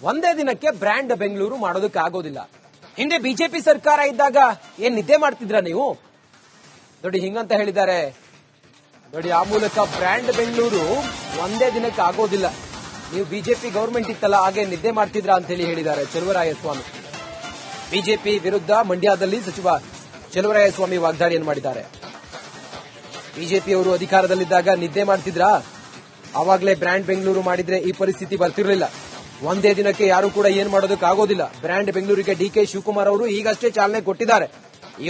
ಒಂದೇ ದಿನಕ್ಕೆ ಬ್ರ್ಯಾಂಡ್ ಬೆಂಗಳೂರು ಮಾಡೋದಕ್ಕಾಗೋದಿಲ್ಲ. ಹಿಂದೆ ಬಿಜೆಪಿ ಸರ್ಕಾರ ಇದ್ದಾಗ ಏನ್ ನಿದ್ದೆ ಮಾಡ್ತಿದ್ರ ನೀವು? ನೋಡಿ ಹಿಂಗಂತ ಹೇಳಿದ್ದಾರೆ. ನೋಡಿ ಆ ಮೂಲಕ ಬ್ರ್ಯಾಂಡ್ ಬೆಂಗಳೂರು ಒಂದೇ ದಿನಕ್ಕೆ ಆಗೋದಿಲ್ಲ. ನೀವು ಬಿಜೆಪಿ ಗವರ್ಮೆಂಟ್ ಇತ್ತಲ್ಲ ಹಾಗೆ ನಿದ್ದೆ ಮಾಡ್ತಿದ್ರಾ ಅಂತ ಹೇಳಿ ಹೇಳಿದ್ದಾರೆ ಚೆಲುವರಾಯಸ್ವಾಮಿ. ಬಿಜೆಪಿ ವಿರುದ್ಧ ಮಂಡ್ಯದಲ್ಲಿ ಸಚಿವ ಚೆಲುವರಾಯಸ್ವಾಮಿ ವಾಗ್ದಾಳಿಯನ್ನು ಮಾಡಿದ್ದಾರೆ. ಬಿಜೆಪಿಯವರು ಅಧಿಕಾರದಲ್ಲಿದ್ದಾಗ ನಿದ್ದೆ ಮಾಡ್ತಿದ್ರಾ? ಅವಾಗಲೇ ಬ್ರ್ಯಾಂಡ್ ಬೆಂಗಳೂರು ಮಾಡಿದ್ರೆ ಈ ಪರಿಸ್ಥಿತಿ ಬರ್ತಿರ್ಲಿಲ್ಲ. ಒಂದೇ ದಿನಕ್ಕೆ ಯಾರು ಕೂಡ ಏನ್ ಮಾಡೋದಕ್ಕಾಗೋದಿಲ್ಲ. ಬ್ರ್ಯಾಂಡ್ ಬೆಂಗಳೂರಿಗೆ ಡಿಕೆ ಶಿವಕುಮಾರ್ ಅವರು ಈಗಷ್ಟೇ ಚಾಲನೆ ಕೊಟ್ಟಿದ್ದಾರೆ.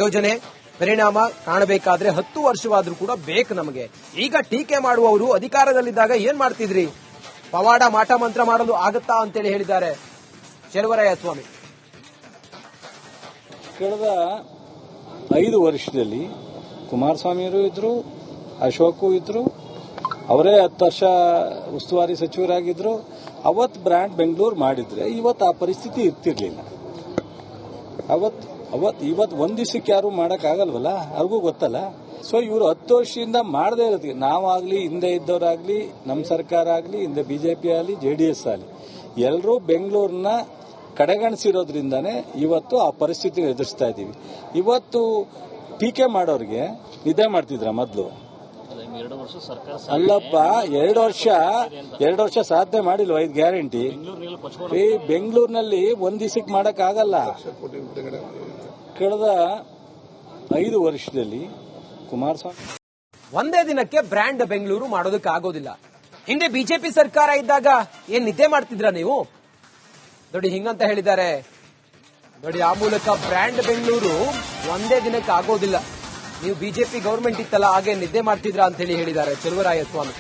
ಯೋಜನೆ ಪರಿಣಾಮ ಕಾಣಬೇಕಾದ್ರೆ 10 ವರ್ಷವಾದ್ರೂ ಕೂಡ ಬೇಕು ನಮಗೆ. ಈಗ ಟೀಕೆ ಮಾಡುವವರು ಅಧಿಕಾರದಲ್ಲಿದ್ದಾಗ ಏನ್ ಮಾಡ್ತಿದ್ರಿ? ಪವಾಡ ಮಾಟ ಮಂತ್ರ ಮಾಡಲು ಆಗತ್ತಾ ಅಂತೇಳಿ ಹೇಳಿದ್ದಾರೆ ಚೆಲುವರಾಯಸ್ವಾಮಿ. ಕಳೆದ 5 ವರ್ಷದಲ್ಲಿ ಕುಮಾರಸ್ವಾಮಿಯವರು ಇದ್ರು, ಅಶೋಕು ಇದ್ರು, ಅವರೇ 10 ವರ್ಷ ಉಸ್ತುವಾರಿ ಸಚಿವರಾಗಿದ್ರು. ಅವತ್ತು ಬ್ರ್ಯಾಂಡ್ ಬೆಂಗಳೂರು ಮಾಡಿದ್ರೆ ಇವತ್ತು ಆ ಪರಿಸ್ಥಿತಿ ಇರ್ತಿರ್ಲಿಲ್ಲ. ಇವತ್ತು ಒಂದ್ ದಿವಸಕ್ಕೆ ಯಾರು ಮಾಡಕ್ಕಾಗಲ್ವಲ್ಲ, ಅವ್ರಿಗೂ ಗೊತ್ತಲ್ಲ. ಸೊ ಇವರು 10 ವರ್ಷದಿಂದ ಮಾಡದೇ ಇರೋದಕ್ಕೆ ನಾವಾಗ್ಲಿ, ಹಿಂದೆ ಇದ್ದವರಾಗ್ಲಿ, ನಮ್ಮ ಸರ್ಕಾರ ಆಗ್ಲಿ, ಹಿಂದೆ ಬಿಜೆಪಿ ಆಗಲಿ, ಜೆಡಿಎಸ್ ಆಗಲಿ, ಎಲ್ಲರೂ ಬೆಂಗಳೂರನ್ನ ಕಡೆಗಣಿಸಿರೋದ್ರಿಂದಾನೇ ಇವತ್ತು ಆ ಪರಿಸ್ಥಿತಿ ಎದುರಿಸ್ತಾ ಇದ್ದೀವಿ. ಇವತ್ತು ಟೀಕೆ ಮಾಡೋರಿಗೆ ನಿದ್ದೆ ಮಾಡ್ತಿದ್ರ ಮೊದಲು? ಅಲ್ಲಪ್ಪ, 2 ವರ್ಷ ಸಾಧನೆ ಮಾಡಿಲ್ವ 5 ಗ್ಯಾರಂಟಿ? ಈ ಬೆಂಗಳೂರಿನಲ್ಲಿ ಒಂದ್ ದಿವಸಕ್ಕೆ ಮಾಡಕ್ ಆಗಲ್ಲ. ಕಳೆದ 5 ವರ್ಷದಲ್ಲಿ ಕುಮಾರಸ್ವಾಮಿ ಒಂದೇ ದಿನಕ್ಕೆ ಬ್ರ್ಯಾಂಡ್ ಬೆಂಗಳೂರು ಮಾಡೋದಕ್ಕಾಗೋದಿಲ್ಲ. ಹಿಂದೆ ಬಿಜೆಪಿ ಸರ್ಕಾರ ಇದ್ದಾಗ ಏನ್ ನಿದ್ದೆ ಮಾಡ್ತಿದ್ರ ನೀವು? ನೋಡಿ ಹಿಂಗಂತ ಹೇಳಿದ್ದಾರೆ. ನೋಡಿ ಆ ಮೂಲಕ ಬ್ರ್ಯಾಂಡ್ ಬೆಂಗಳೂರು ಒಂದೇ ದಿನಕ್ಕೆ ಆಗೋದಿಲ್ಲ. ನೀವು ಬಿಜೆಪಿ ಗವರ್ಮೆಂಟ್ ಇತ್ತಲ್ಲ ಹಾಗೆ ನಿದ್ದೆ ಮಾಡ್ತಿದ್ರಾ ಅಂತ ಹೇಳಿ ಹೇಳಿದ್ದಾರೆ ಚೆಲುವರಾಯಸ್ವಾಮಿ.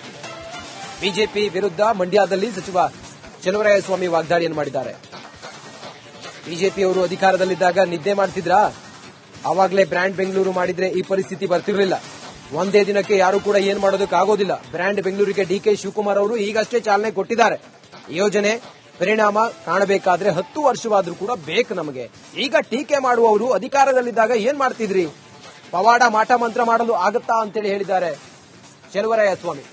ಬಿಜೆಪಿ ವಿರುದ್ಧ ಮಂಡ್ಯದಲ್ಲಿ ಸಚಿವ ಚೆಲುವರಾಯಸ್ವಾಮಿ ವಾಗ್ದಾಳಿಯನ್ನು ಮಾಡಿದ್ದಾರೆ. ಬಿಜೆಪಿಯವರು ಅಧಿಕಾರದಲ್ಲಿದ್ದಾಗ ನಿದ್ದೆ ಮಾಡ್ತಿದ್ರಾ? ಅವಾಗಲೇ ಬ್ರ್ಯಾಂಡ್ ಬೆಂಗಳೂರು ಮಾಡಿದ್ರೆ ಈ ಪರಿಸ್ಥಿತಿ ಬರ್ತಿರ್ಲಿಲ್ಲ. ಒಂದೇ ದಿನಕ್ಕೆ ಯಾರು ಕೂಡ ಏನ್ ಮಾಡೋದಕ್ಕಾಗೋದಿಲ್ಲ. ಬ್ರ್ಯಾಂಡ್ ಬೆಂಗಳೂರಿಗೆ ಡಿಕೆ ಶಿವಕುಮಾರ್ ಅವರು ಈಗಷ್ಟೇ ಚಾಲನೆ ಕೊಟ್ಟಿದ್ದಾರೆ. ಯೋಜನೆ ಪರಿಣಾಮ ಕಾಣಬೇಕಾದ್ರೆ 10 ವರ್ಷವಾದ್ರೂ ಕೂಡ ಬೇಕು ನಮಗೆ. ಈಗ ಟೀಕೆ ಮಾಡುವವರು ಅಧಿಕಾರದಲ್ಲಿದ್ದಾಗ ಏನ್ ಮಾಡ್ತಿದ್ರಿ? ಪವಾಡ ಮಾಟ ಮಂತ್ರ ಮಾಡಲು ಆಗತ್ತಾ ಅಂತೇಳಿ ಹೇಳಿದ್ದಾರೆ ಚೆಲುವರಾಯಸ್ವಾಮಿ.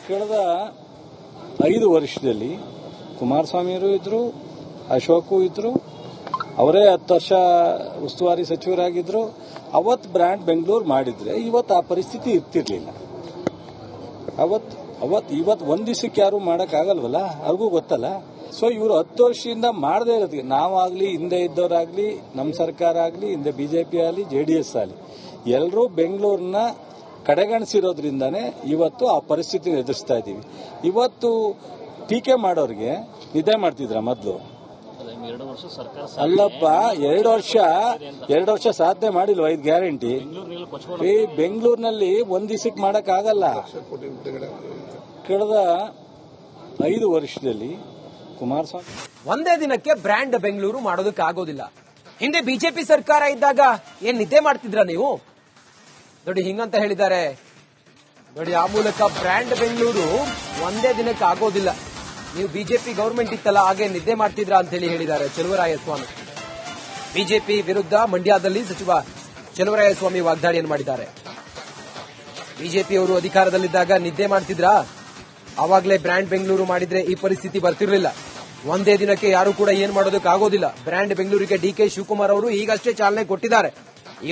ಕಳೆದ 5 ವರ್ಷದಲ್ಲಿ ಕುಮಾರಸ್ವಾಮಿಯವರು ಇದ್ರು, ಅಶೋಕು ಇದ್ರು, ಅವರೇ 10 ವರ್ಷ ಉಸ್ತುವಾರಿ ಸಚಿವರಾಗಿದ್ರು. ಅವತ್ತು ಬ್ರ್ಯಾಂಡ್ ಬೆಂಗಳೂರು ಮಾಡಿದ್ರೆ ಇವತ್ತು ಆ ಪರಿಸ್ಥಿತಿ ಇರ್ತಿರ್ಲಿಲ್ಲ. ಇವತ್ತು ಒಂದ್ ದಿವಸಕ್ಕೆ ಯಾರು ಮಾಡಕ್ಕಾಗಲ್ವಲ್ಲ, ಅವ್ರಿಗೂ ಗೊತ್ತಲ್ಲ. ಸೊ ಇವರು 10 ವರ್ಷದಿಂದ ಮಾಡದೇ ಇರೋದಕ್ಕೆ ನಾವಾಗ್ಲಿ, ಹಿಂದೆ ಇದ್ದವರಾಗ್ಲಿ, ನಮ್ಮ ಸರ್ಕಾರ ಆಗ್ಲಿ, ಹಿಂದೆ ಬಿಜೆಪಿ ಆಗಲಿ, ಜೆಡಿಎಸ್ ಆಗಲಿ, ಎಲ್ಲರೂ ಬೆಂಗಳೂರನ್ನ ಕಡೆಗಣಿಸಿರೋದ್ರಿಂದಾನೇ ಇವತ್ತು ಆ ಪರಿಸ್ಥಿತಿ ಎದುರಿಸ್ತಾ ಇದ್ದೀವಿ. ಇವತ್ತು ಟೀಕೆ ಮಾಡೋರಿಗೆ ನಿದ್ದೆ ಮಾಡ್ತಿದ್ರ ಮೊದಲು? ಅಲ್ಲಪ್ಪ, 2 ವರ್ಷ ಸಾಧನೆ ಮಾಡಿಲ್ವ 5 ಗ್ಯಾರಂಟಿ? ಈ ಬೆಂಗಳೂರಿನಲ್ಲಿ ಒಂದ್ ದಿವಸಕ್ಕೆ ಮಾಡಕ್ ಆಗಲ್ಲ. ಕಳೆದ 5 ವರ್ಷದಲ್ಲಿ ಕುಮಾರಸ್ವಾಮಿ ಒಂದೇ ದಿನಕ್ಕೆ ಬ್ರ್ಯಾಂಡ್ ಬೆಂಗಳೂರು ಮಾಡೋದಕ್ಕಾಗೋದಿಲ್ಲ. ಹಿಂದೆ ಬಿಜೆಪಿ ಸರ್ಕಾರ ಇದ್ದಾಗ ಏನ್ ನಿದ್ದೆ ಮಾಡ್ತಿದ್ರ ನೀವು? ನೋಡಿ ಹಿಂಗಂತ ಹೇಳಿದ್ದಾರೆ. ನೋಡಿ ಆ ಮೂಲಕ ಬ್ರ್ಯಾಂಡ್ ಬೆಂಗಳೂರು ಒಂದೇ ದಿನಕ್ಕೆ ಆಗೋದಿಲ್ಲ. ನೀವು ಬಿಜೆಪಿ ಗವರ್ಮೆಂಟ್ ಇತ್ತಲ್ಲ ಹಾಗೆ ನಿದ್ದೆ ಮಾಡ್ತಿದ್ರಾ ಅಂತ ಹೇಳಿ ಹೇಳಿದ್ದಾರೆ ಚೆಲುವರಾಯಸ್ವಾಮಿ. ಬಿಜೆಪಿ ವಿರುದ್ಧ ಮಂಡ್ಯದಲ್ಲಿ ಸಚಿವ ಚೆಲುವರಾಯಸ್ವಾಮಿ ವಾಗ್ದಾಳಿಯನ್ನು ಮಾಡಿದ್ದಾರೆ. ಬಿಜೆಪಿಯವರು ಅಧಿಕಾರದಲ್ಲಿದ್ದಾಗ ನಿದ್ದೆ ಮಾಡ್ತಿದ್ರಾ? ಅವಾಗಲೇ ಬ್ರ್ಯಾಂಡ್ ಬೆಂಗಳೂರು ಮಾಡಿದ್ರೆ ಈ ಪರಿಸ್ಥಿತಿ ಬರ್ತಿರ್ಲಿಲ್ಲ. ಒಂದೇ ದಿನಕ್ಕೆ ಯಾರು ಕೂಡ ಏನ್ ಮಾಡೋದಕ್ಕಾಗೋದಿಲ್ಲ. ಬ್ರ್ಯಾಂಡ್ ಬೆಂಗಳೂರಿಗೆ ಡಿಕೆ ಶಿವಕುಮಾರ್ ಅವರು ಈಗಷ್ಟೇ ಚಾಲನೆ ಕೊಟ್ಟಿದ್ದಾರೆ.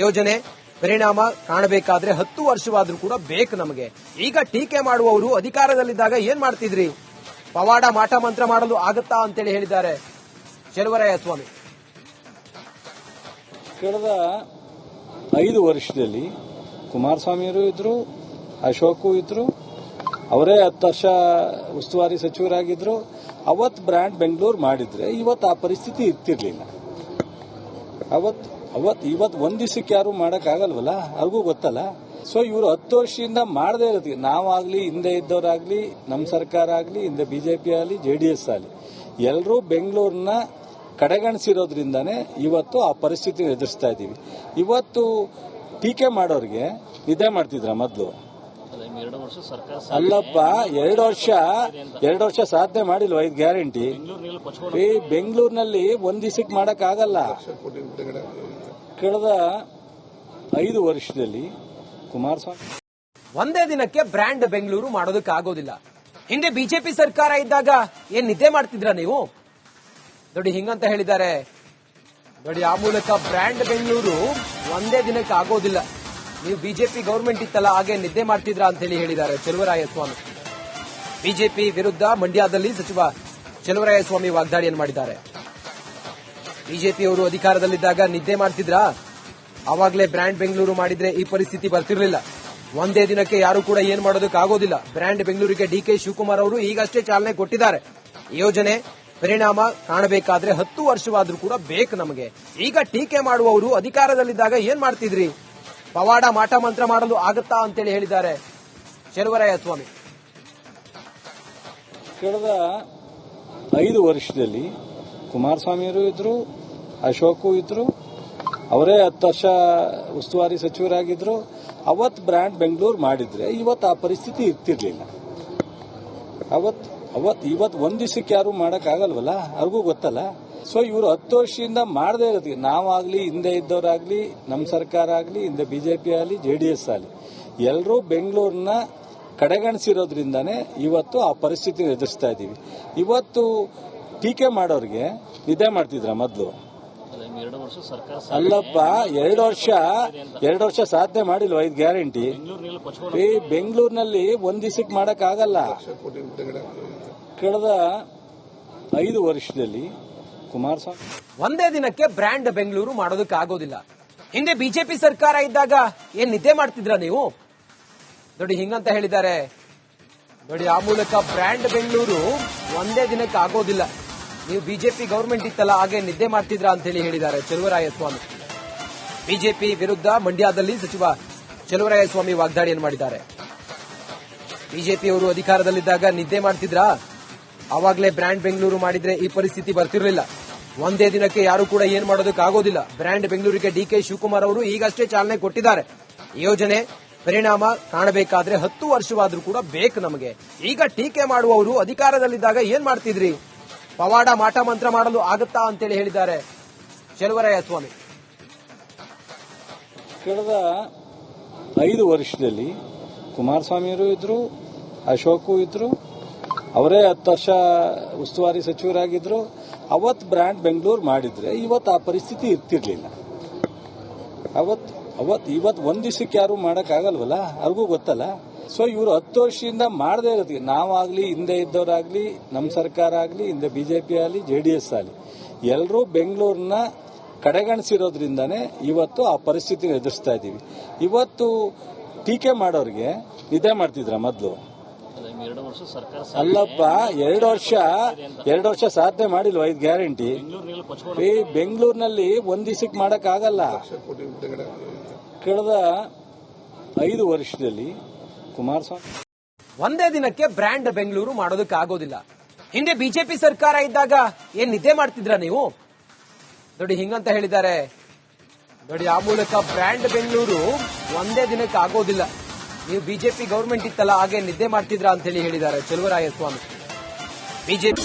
ಯೋಜನೆ ಪರಿಣಾಮ ಕಾಣಬೇಕಾದ್ರೆ 10 ವರ್ಷವಾದ್ರೂ ಕೂಡ ಬೇಕು ನಮಗೆ. ಈಗ ಟೀಕೆ ಮಾಡುವವರು ಅಧಿಕಾರದಲ್ಲಿದ್ದಾಗ ಏನ್ ಮಾಡ್ತಿದ್ರಿ? ಪವಾಡ ಮಾಟ ಮಂತ್ರ ಮಾಡಲು ಆಗತ್ತಾ ಅಂತೇಳಿ ಹೇಳಿದ್ದಾರೆ ಚೆಲುವರಾಯಸ್ವಾಮಿ. ಕಳೆದ 5 ವರ್ಷದಲ್ಲಿ ಕುಮಾರಸ್ವಾಮಿಯವರು ಇದ್ರು, ಅಶೋಕು ಇದ್ರು, ಅವರೇ 10 ವರ್ಷ ಉಸ್ತುವಾರಿ ಸಚಿವರಾಗಿದ್ರು. ಅವತ್ತು ಬ್ರ್ಯಾಂಡ್ ಬೆಂಗಳೂರು ಮಾಡಿದ್ರೆ ಇವತ್ತು ಆ ಪರಿಸ್ಥಿತಿ ಇರ್ತಿರ್ಲಿಲ್ಲ. ಇವತ್ತು ಒಂದ್ ದಿವಸಕ್ಕೆ ಯಾರು ಮಾಡಕ್ಕಾಗಲ್ವಲ್ಲ, ಅವ್ರಿಗೂ ಗೊತ್ತಲ್ಲ. ಸೊ ಇವರು 10 ವರ್ಷದಿಂದ ಮಾಡದೇ ಇರೋದಕ್ಕೆ ನಾವಾಗ್ಲಿ, ಹಿಂದೆ ಇದ್ದವರಾಗ್ಲಿ, ನಮ್ಮ ಸರ್ಕಾರ ಆಗ್ಲಿ, ಹಿಂದೆ ಬಿಜೆಪಿ ಆಗಲಿ, ಜೆಡಿಎಸ್ ಆಗಲಿ, ಎಲ್ಲರೂ ಬೆಂಗಳೂರನ್ನ ಕಡೆಗಣಿಸಿರೋದ್ರಿಂದಾನೇ ಇವತ್ತು ಆ ಪರಿಸ್ಥಿತಿ ಎದುರಿಸ್ತಾ ಇದ್ದೀವಿ. ಇವತ್ತು ಟೀಕೆ ಮಾಡೋರಿಗೆ ನಿದ್ದೆ ಮಾಡ್ತಿದ್ರ ಮೊದಲು? ಅಲ್ಲಪ್ಪ, 2 ವರ್ಷ ಸಾಧನೆ ಮಾಡಿಲ್ವ 5 ಗ್ಯಾರಂಟಿ? ಈ ಬೆಂಗಳೂರಿನಲ್ಲಿ ಒಂದ್ ದಿವಸಕ್ಕೆ ಮಾಡಕ್ ಆಗಲ್ಲ. ಕಳೆದ 5 ವರ್ಷದಲ್ಲಿ ಕುಮಾರಸ್ವಾಮಿ ಒಂದೇ ದಿನಕ್ಕೆ ಬ್ರ್ಯಾಂಡ್ ಬೆಂಗಳೂರು ಮಾಡೋದಕ್ಕಾಗೋದಿಲ್ಲ. ಹಿಂದೆ ಬಿಜೆಪಿ ಸರ್ಕಾರ ಇದ್ದಾಗ ಏನ್ ನಿದ್ದೆ ಮಾಡ್ತಿದ್ರ ನೀವು? ನೋಡಿ ಹಿಂಗಂತ ಹೇಳಿದ್ದಾರೆ. ನೋಡಿ ಆ ಮೂಲಕ ಬ್ರ್ಯಾಂಡ್ ಬೆಂಗಳೂರು ಒಂದೇ ದಿನಕ್ಕೆ ಆಗೋದಿಲ್ಲ. ನೀವು ಬಿಜೆಪಿ ಗವರ್ಮೆಂಟ್ ಇತ್ತಲ್ಲ ಹಾಗೆ ನಿದ್ದೆ ಮಾಡ್ತಿದ್ರ ಅಂತ ಹೇಳಿದ್ದಾರೆ ಚೆಲುವರಾಯಸ್ವಾಮಿ. ಬಿಜೆಪಿ ವಿರುದ್ಧ ಮಂಡ್ಯದಲ್ಲಿ ಸಚಿವ ಚೆಲುವರಾಯಸ್ವಾಮಿ ವಾಗ್ದಾಳಿಯನ್ನು ಮಾಡಿದ್ದಾರೆ. ಬಿಜೆಪಿಯವರು ಅಧಿಕಾರದಲ್ಲಿದ್ದಾಗ ನಿದ್ದೆ ಮಾಡ್ತಿದ್ರಾ? ಅವಾಗಲೇ ಬ್ರ್ಯಾಂಡ್ ಬೆಂಗಳೂರು ಮಾಡಿದ್ರೆ ಈ ಪರಿಸ್ಥಿತಿ ಬರ್ತಿರ್ಲಿಲ್ಲ. ಒಂದೇ ದಿನಕ್ಕೆ ಯಾರು ಕೂಡ ಏನ್ ಮಾಡೋದಕ್ಕಾಗೋದಿಲ್ಲ. ಬ್ರ್ಯಾಂಡ್ ಬೆಂಗಳೂರಿಗೆ ಡಿಕೆ ಶಿವಕುಮಾರ್ ಅವರು ಈಗಷ್ಟೇ ಚಾಲನೆ ಕೊಟ್ಟಿದ್ದಾರೆ. ಯೋಜನೆ ಪರಿಣಾಮ ಕಾಣಬೇಕಾದ್ರೆ 10 ವರ್ಷವಾದ್ರೂ ಕೂಡ ಬೇಕು ನಮಗೆ. ಈಗ ಟೀಕೆ ಮಾಡುವವರು ಅಧಿಕಾರದಲ್ಲಿದ್ದಾಗ ಏನ್ ಮಾಡ್ತಿದ್ರಿ? ಪವಾಡ ಮಾಟ ಮಂತ್ರ ಮಾಡಲು ಆಗತ್ತಾ ಅಂತೇಳಿ ಹೇಳಿದ್ದಾರೆ ಚೆಲುವರಾಯಸ್ವಾಮಿ. ಕಳೆದ 5 ವರ್ಷದಲ್ಲಿ ಕುಮಾರಸ್ವಾಮಿಯವರು ಇದ್ರು, ಅಶೋಕು ಇದ್ರು, ಅವರೇ 10 ವರ್ಷ ಉಸ್ತುವಾರಿ ಸಚಿವರಾಗಿದ್ರು. ಅವತ್ತು ಬ್ರ್ಯಾಂಡ್ ಬೆಂಗಳೂರು ಮಾಡಿದ್ರೆ ಇವತ್ತು ಆ ಪರಿಸ್ಥಿತಿ ಇರ್ತಿರ್ಲಿಲ್ಲ. ಇವತ್ತು ಒಂದ್ ದಿವಸಕ್ಕೆ ಯಾರು ಮಾಡಕ್ಕಾಗಲ್ವಲ್ಲ, ಅವ್ರಿಗೂ ಗೊತ್ತಲ್ಲ. ಸೊ ಇವರು 10 ವರ್ಷದಿಂದ ಮಾಡದೇ ಇರೋದಕ್ಕೆ ನಾವಾಗ್ಲಿ, ಹಿಂದೆ ಇದ್ದವರಾಗ್ಲಿ, ನಮ್ಮ ಸರ್ಕಾರ ಆಗ್ಲಿ, ಹಿಂದೆ ಬಿಜೆಪಿ ಆಗಲಿ, ಜೆಡಿಎಸ್ ಆಗಲಿ, ಎಲ್ಲರೂ ಬೆಂಗಳೂರನ್ನ ಕಡೆಗಣಿಸಿರೋದ್ರಿಂದಾನೇ ಇವತ್ತು ಆ ಪರಿಸ್ಥಿತಿ ಎದುರಿಸ್ತಾ ಇದ್ದೀವಿ. ಇವತ್ತು ಟೀಕೆ ಮಾಡೋರಿಗೆ ನಿದ್ದೆ ಮಾಡ್ತಿದ್ರ ಮೊದಲು? ಅಲ್ಲಪ್ಪ, 2 ವರ್ಷ ಸಾಧನೆ ಮಾಡಿಲ್ವ 5 ಗ್ಯಾರಂಟಿ? ಬೆಂಗಳೂರಿನಲ್ಲಿ ಒಂದ್ ದಿವಸಕ್ಕೆ ಮಾಡಕ್ ಆಗಲ್ಲ. ಕಳೆದ 5 ವರ್ಷದಲ್ಲಿ ಕುಮಾರಸ್ವಾಮಿ ಒಂದೇ ದಿನಕ್ಕೆ ಬ್ರ್ಯಾಂಡ್ ಬೆಂಗಳೂರು ಮಾಡೋದಕ್ಕಾಗೋದಿಲ್ಲ. ಹಿಂದೆ ಬಿಜೆಪಿ ಸರ್ಕಾರ ಇದ್ದಾಗ ಏನ್ ನಿದ್ದೆ ಮಾಡ್ತಿದ್ರ ನೀವು? ನೋಡಿ ಹಿಂಗಂತ ಹೇಳಿದ್ದಾರೆ. ನೋಡಿ ಆ ಮೂಲಕ ಬ್ರ್ಯಾಂಡ್ ಬೆಂಗಳೂರು ಒಂದೇ ದಿನಕ್ಕೆ ಆಗೋದಿಲ್ಲ. ನೀವು ಬಿಜೆಪಿ ಗವರ್ಮೆಂಟ್ ಇತ್ತಲ್ಲ ಹಾಗೆ ನಿದ್ದೆ ಮಾಡ್ತಿದ್ರ ಅಂತ ಹೇಳಿದ್ದಾರೆ ಚೆಲುವರಾಯಸ್ವಾಮಿ. ಬಿಜೆಪಿ ವಿರುದ್ಧ ಮಂಡ್ಯದಲ್ಲಿ ಸಚಿವ ಚೆಲುವರಾಯಸ್ವಾಮಿ ವಾಗ್ದಾಳಿಯನ್ನು ಮಾಡಿದ್ದಾರೆ. ಬಿಜೆಪಿಯವರು ಅಧಿಕಾರದಲ್ಲಿದ್ದಾಗ ನಿದ್ದೆ ಮಾಡ್ತಿದ್ರಾ? ಅವಾಗಲೇ ಬ್ರ್ಯಾಂಡ್ ಬೆಂಗಳೂರು ಮಾಡಿದ್ರೆ ಈ ಪರಿಸ್ಥಿತಿ ಬರ್ತಿರ್ಲಿಲ್ಲ. ಒಂದೇ ದಿನಕ್ಕೆ ಯಾರು ಕೂಡ ಏನ್ ಮಾಡೋದಕ್ಕಾಗೋದಿಲ್ಲ. ಬ್ರ್ಯಾಂಡ್ ಬೆಂಗಳೂರಿಗೆ ಡಿಕೆ ಶಿವಕುಮಾರ್ ಅವರು ಈಗಷ್ಟೇ ಚಾಲನೆ ಕೊಟ್ಟಿದ್ದಾರೆ. ಯೋಜನೆ ಪರಿಣಾಮ ಕಾಣಬೇಕಾದ್ರೆ 10 ವರ್ಷವಾದ್ರೂ ಕೂಡ ಬೇಕು ನಮಗೆ. ಈಗ ಟೀಕೆ ಮಾಡುವವರು ಅಧಿಕಾರದಲ್ಲಿದ್ದಾಗ ಏನ್ ಮಾಡ್ತಿದ್ರಿ? ಪವಾಡ ಮಾಟ ಮಂತ್ರ ಮಾಡಲು ಆಗತ್ತಾ ಅಂತೇಳಿ ಹೇಳಿದ್ದಾರೆ ಚೆಲುವರಾಯಸ್ವಾಮಿ. ಕಳೆದ 5 ವರ್ಷದಲ್ಲಿ ಕುಮಾರಸ್ವಾಮಿಯವರು ಇದ್ರು, ಅಶೋಕು ಇದ್ರು, ಅವರೇ 10 ವರ್ಷ ಉಸ್ತುವಾರಿ ಸಚಿವರಾಗಿದ್ರು. ಅವತ್ತು ಬ್ರ್ಯಾಂಡ್ ಬೆಂಗಳೂರು ಮಾಡಿದ್ರೆ ಇವತ್ತು ಆ ಪರಿಸ್ಥಿತಿ ಇರ್ತಿರ್ಲಿಲ್ಲ. ಇವತ್ತು ಒಂದ್ ದಿವಸಕ್ಕೆ ಯಾರು ಮಾಡಕ್ಕಾಗಲ್ವಲ್ಲ, ಅವ್ರಿಗೂ ಗೊತ್ತಲ್ಲ. ಸೊ ಇವರು 10 ವರ್ಷದಿಂದ ಮಾಡದೇ ಇರೋದಕ್ಕೆ ನಾವಾಗ್ಲಿ, ಹಿಂದೆ ಇದ್ದವರಾಗ್ಲಿ, ನಮ್ಮ ಸರ್ಕಾರ ಆಗ್ಲಿ, ಹಿಂದೆ ಬಿಜೆಪಿ ಆಗಲಿ, ಜೆಡಿಎಸ್ ಆಗಲಿ, ಎಲ್ಲರೂ ಬೆಂಗಳೂರನ್ನ ಕಡೆಗಣಿಸಿರೋದ್ರಿಂದಾನೇ ಇವತ್ತು ಆ ಪರಿಸ್ಥಿತಿ ಎದುರಿಸ್ತಾ ಇದ್ದೀವಿ. ಇವತ್ತು ಟೀಕೆ ಮಾಡೋರಿಗೆ ನಿದ್ದೆ ಮಾಡ್ತಿದ್ರ ಮೊದಲು? ಅಲ್ಲಪ್ಪ, 2 ವರ್ಷ ಸಾಧನೆ ಮಾಡಿಲ್ವ 5 ಗ್ಯಾರಂಟಿ? ಬೆಂಗಳೂರಿನಲ್ಲಿ ಒಂದ್ ದಿವಸಕ್ಕೆ ಮಾಡಕ್ ಆಗಲ್ಲ. ಕಳೆದ 5 ವರ್ಷದಲ್ಲಿ ಕುಮಾರಸ್ವಾಮಿ ಒಂದೇ ದಿನಕ್ಕೆ ಬ್ರ್ಯಾಂಡ್ ಬೆಂಗಳೂರು ಮಾಡೋದಕ್ಕಾಗೋದಿಲ್ಲ. ಹಿಂದೆ ಬಿಜೆಪಿ ಸರ್ಕಾರ ಇದ್ದಾಗ ಏನ್ ನಿದ್ದೆ ಮಾಡ್ತಿದ್ರ ನೀವು? ನೋಡಿ ಹಿಂಗಂತ ಹೇಳಿದ್ದಾರೆ. ನೋಡಿ ಆ ಮೂಲಕ ಬ್ರ್ಯಾಂಡ್ ಬೆಂಗಳೂರು ಒಂದೇ ದಿನಕ್ಕೆ ಆಗೋದಿಲ್ಲ. ನೀವು ಬಿಜೆಪಿ ಗವರ್ಮೆಂಟ್ ಇತ್ತಲ್ಲ ಹಾಗೆ ನಿದ್ದೆ ಮಾಡ್ತಿದ್ರ ಅಂತ ಹೇಳಿದ್ದಾರೆ ಚೆಲುವರಾಯಸ್ವಾಮಿ. ಬಿಜೆಪಿ